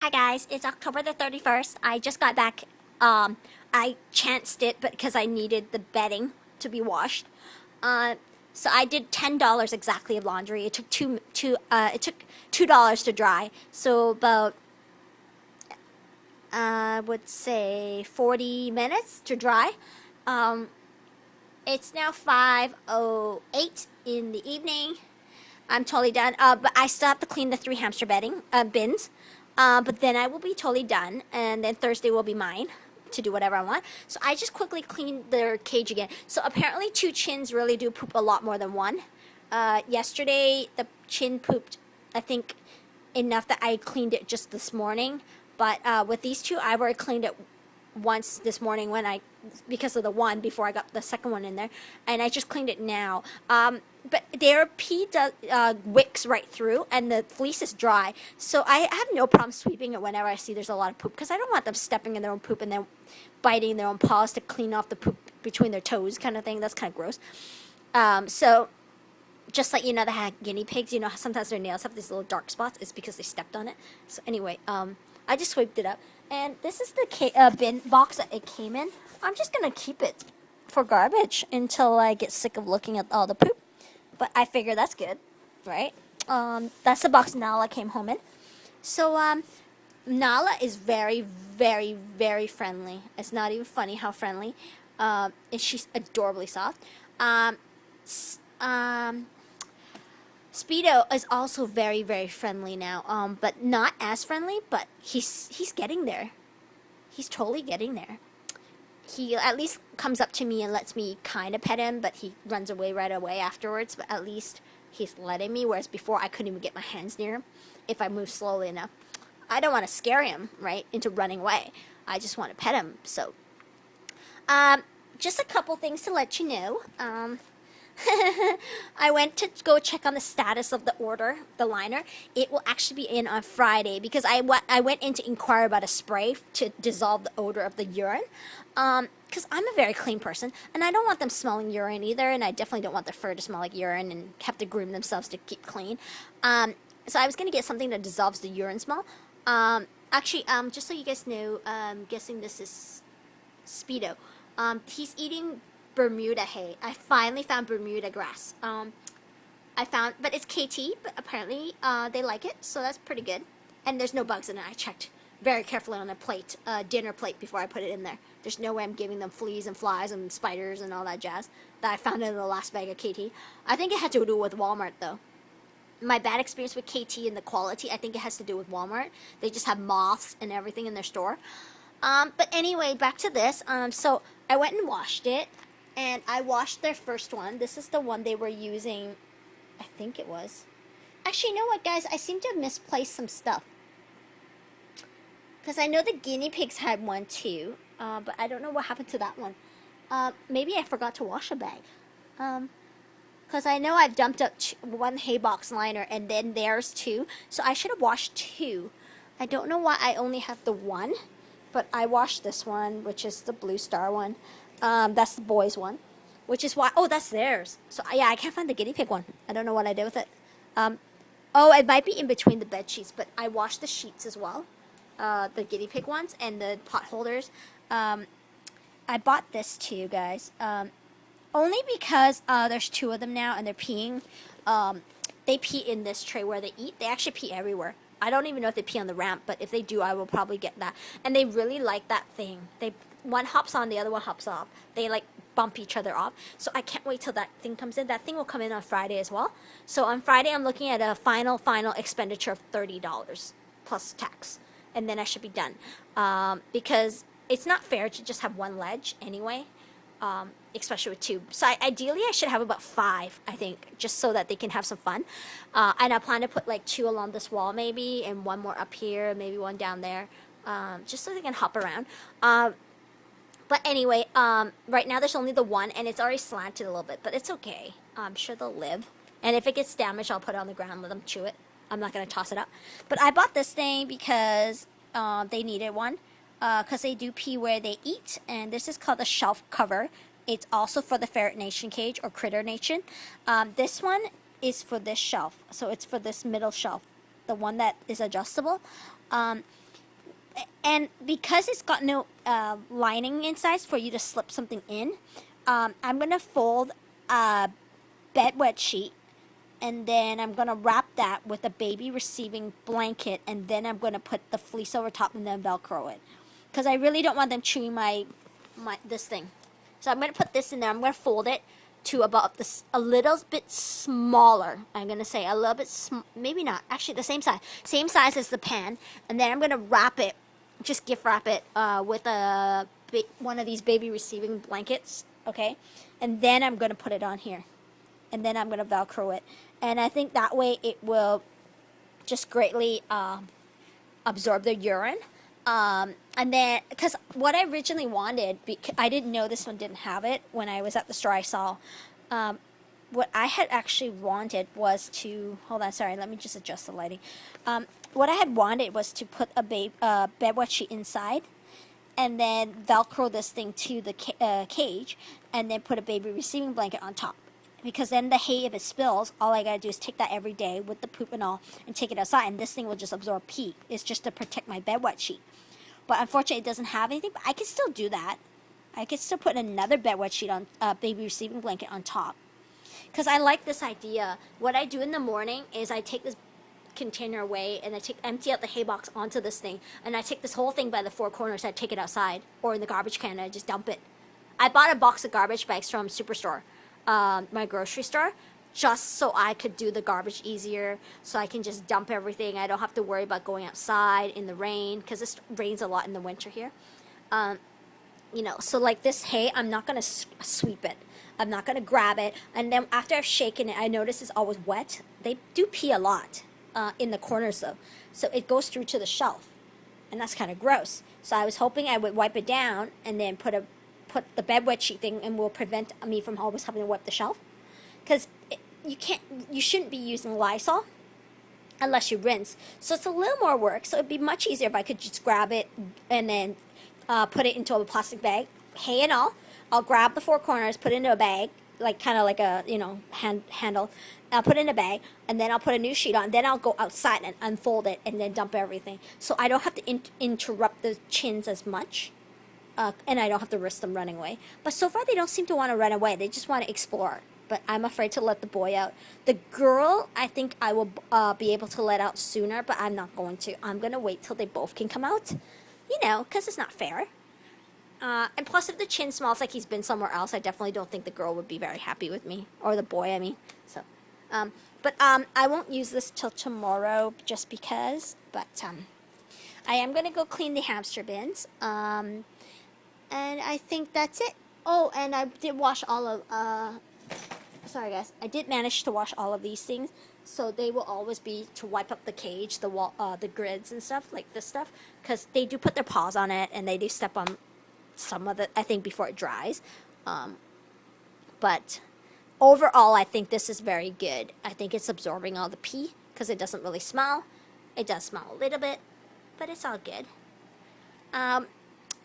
Hi guys, it's October the 31st. I just got back. I chanced it, but because I needed the bedding to be washed. Uh, so I did $10 exactly of laundry. It took $2 to dry. So about I would say 40 minutes to dry. Um, it's now 5:08 in the evening. I'm totally done. But I still have to clean the three hamster bedding bins. But then I will be totally done, and then Thursday will be mine to do whatever I want. So I just quickly cleaned their cage again. So apparently, two chins really do poop a lot more than one. Yesterday, the chin pooped, I think, enough that I cleaned it just this morning. But with these two, I've already cleaned it once this morning because of the one before I got the second one in there, and I just cleaned it now. But their pee wicks right through, and the fleece is dry, so I have no problem sweeping it whenever I see there's a lot of poop, because I don't want them stepping in their own poop and then biting their own paws to clean off the poop between their toes, kind of thing. That's kind of gross. So just like they have guinea pigs, sometimes their nails have these little dark spots. It's because they stepped on it. So anyway, I just swept it up. And this is the bin box that it came in. I'm just going to keep it for garbage until I get sick of looking at all the poop. But I figure that's good, right? That's the box Nala came home in. So Nala is very, very, very friendly. It's not even funny how friendly. And she's adorably soft. Speedo is also very, very friendly now, but not as friendly, but he's getting there. He's totally getting there. He at least comes up to me and lets me kind of pet him, but he runs away right away afterwards, but at least he's letting me, whereas before I couldn't even get my hands near him if I moved slowly enough. I don't want to scare him, right, into running away. I just want to pet him, so. Just a couple things to let you know. I went to go check on the status of the order, the liner. It will actually be in on Friday, because I went in to inquire about a spray to dissolve the odor of the urine. Because I'm a very clean person, and I don't want them smelling urine either, and I definitely don't want their fur to smell like urine and have to groom themselves to keep clean. So I was going to get something that dissolves the urine smell. Actually, just so you guys know, I'm guessing this is Speedo. He's eating Bermuda hay. I finally found Bermuda grass. But it's KT, but apparently they like it, so that's pretty good. And there's no bugs in it. I checked very carefully on a plate, dinner plate, before I put it in there. There's no way I'm giving them fleas and flies and spiders and all that jazz that I found in the last bag of KT. I think it had to do with Walmart, though. My bad experience with KT and the quality, I think it has to do with Walmart. They just have moths and everything in their store. But anyway, back to this. So I went and washed it. And I washed their first one. This is the one they were using, I think it was. Actually, you know what, guys? I seem to have misplaced some stuff. Because I know the guinea pigs had one too. But I don't know what happened to that one. Maybe I forgot to wash a bag. Because I know I've dumped up one hay box liner and then theirs too. So I should have washed two. I don't know why I only have the one. But I washed this one, which is the Blue Star one. That's the boys' one, which is why. Oh, that's theirs. So yeah, I can't find the guinea pig one. I don't know what I did with it. Oh, it might be in between the bed sheets, but I washed the sheets as well, the guinea pig ones and the pot holders. I bought this too, guys. Only because there's two of them now and they're peeing. They pee in this tray where they eat. They actually pee everywhere. I don't even know if they pee on the ramp, but if they do, I will probably get that. And they really like that thing. One hops on, the other one hops off. They like bump each other off. So I can't wait till that thing comes in. That thing will come in on Friday as well. So on Friday, I'm looking at a final expenditure of $30 plus tax. And then I should be done. Because it's not fair to just have one ledge anyway. Especially with two. So ideally, I should have about 5, I think, just so that they can have some fun. And I plan to put like 2 along this wall maybe, and 1 more up here, maybe 1 down there. Just so they can hop around. But anyway, right now there's only the one, and it's already slanted a little bit, but it's okay. I'm sure they'll live. And if it gets damaged, I'll put it on the ground and let them chew it. I'm not going to toss it up. But I bought this thing because they needed one. Because they do pee where they eat. And this is called the shelf cover. It's also for the Ferret Nation cage or Critter Nation. This one is for this shelf. So it's for this middle shelf. The one that is adjustable. And because it's got no lining inside for you to slip something in, I'm going to fold a bed wet sheet, and then I'm going to wrap that with a baby receiving blanket, and then I'm going to put the fleece over top and then Velcro it. Because I really don't want them chewing this thing. So I'm going to put this in there. I'm going to fold it to about this, a little bit smaller. I'm going to say a little bit, maybe not. Actually, the same size. Same size as the pan. And then I'm going to wrap it, just gift wrap it with one of these baby receiving blankets. Okay? And then I'm going to put it on here. And then I'm going to Velcro it. And I think that way it will just greatly absorb the urine. And then, because what I originally wanted, I didn't know this one didn't have it when I was at the store. I saw, what I had actually wanted was to, hold on, sorry, let me just adjust the lighting. What I had wanted was to put a bed wet sheet inside, and then Velcro this thing to the cage, and then put a baby receiving blanket on top. Because then the hay, if it spills, all I gotta do is take that every day with the poop and all, and take it outside, and this thing will just absorb pee. It's just to protect my bed wet sheet. But unfortunately, it doesn't have anything. But I can still do that. I could still put another bed wet sheet on, baby receiving blanket on top. Because I like this idea. What I do in the morning is I take this container away, and I empty out the hay box onto this thing, and I take this whole thing by the four corners, I take it outside, or in the garbage can, and I just dump it. I bought a box of garbage bags from Superstore, my grocery store, just so I could do the garbage easier, so I can just dump everything. I don't have to worry about going outside in the rain, because it rains a lot in the winter here. You know, so like this hay, I'm not going to sweep it. I'm not going to grab it. And then after I've shaken it, I notice it's always wet. They do pee a lot in the corners, though. So it goes through to the shelf. And that's kind of gross. So I was hoping I would wipe it down and then put the bed wet sheet thing, and will prevent me from always having to wipe the shelf. Because you shouldn't be using Lysol unless you rinse. So it's a little more work. So it'd be much easier if I could just grab it and then put it into a plastic bag, hay and all. I'll grab the four corners, put it into a bag, like kind of like a, you know, handle. I'll put it in a bag, and then I'll put a new sheet on. Then I'll go outside and unfold it, and then dump everything. So I don't have to interrupt the chins as much. And I don't have to risk them running away. But so far, they don't seem to want to run away. They just want to explore. But I'm afraid to let the boy out. The girl, I think I will be able to let out sooner, but I'm not going to. I'm going to wait till they both can come out. You know, because it's not fair. And plus, if the chin smells like he's been somewhere else, I definitely don't think the girl would be very happy with me. Or the boy, I mean. So, but I won't use this till tomorrow just because. But I am going to go clean the hamster bins. And I think that's it. Oh, and I did wash all of, sorry guys, I did manage to wash all of these things, so they will always be to wipe up the cage, the wall, the grids and stuff, like this stuff, because they do put their paws on it, and they do step on some of it, I think, before it dries. But overall, I think this is very good. I think it's absorbing all the pee, because it doesn't really smell. It does smell a little bit, but it's all good.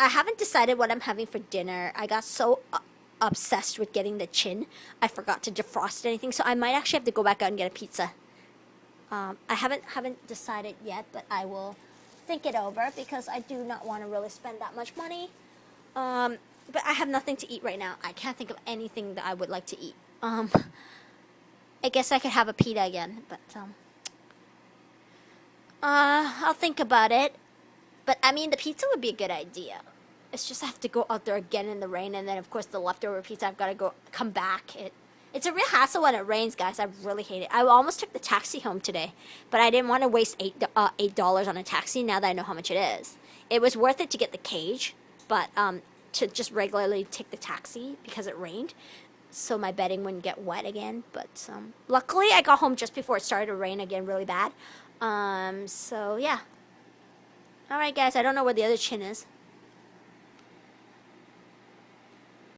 I haven't decided what I'm having for dinner. I got so obsessed with getting the chin, I forgot to defrost anything. So I might actually have to go back out and get a pizza. I haven't decided yet, but I will think it over because I do not want to really spend that much money. But I have nothing to eat right now. I can't think of anything that I would like to eat. I guess I could have a pita again, but I'll think about it. But, I mean, the pizza would be a good idea. It's just I have to go out there again in the rain, and then, of course, the leftover pizza, I've got to come back. It's a real hassle when it rains, guys. I really hate it. I almost took the taxi home today, but I didn't want to waste $8 on a taxi now that I know how much it is. It was worth it to get the cage, but to just regularly take the taxi because it rained, so my bedding wouldn't get wet again. But luckily, I got home just before it started to rain again really bad. So, yeah. Alright guys, I don't know where the other chin is.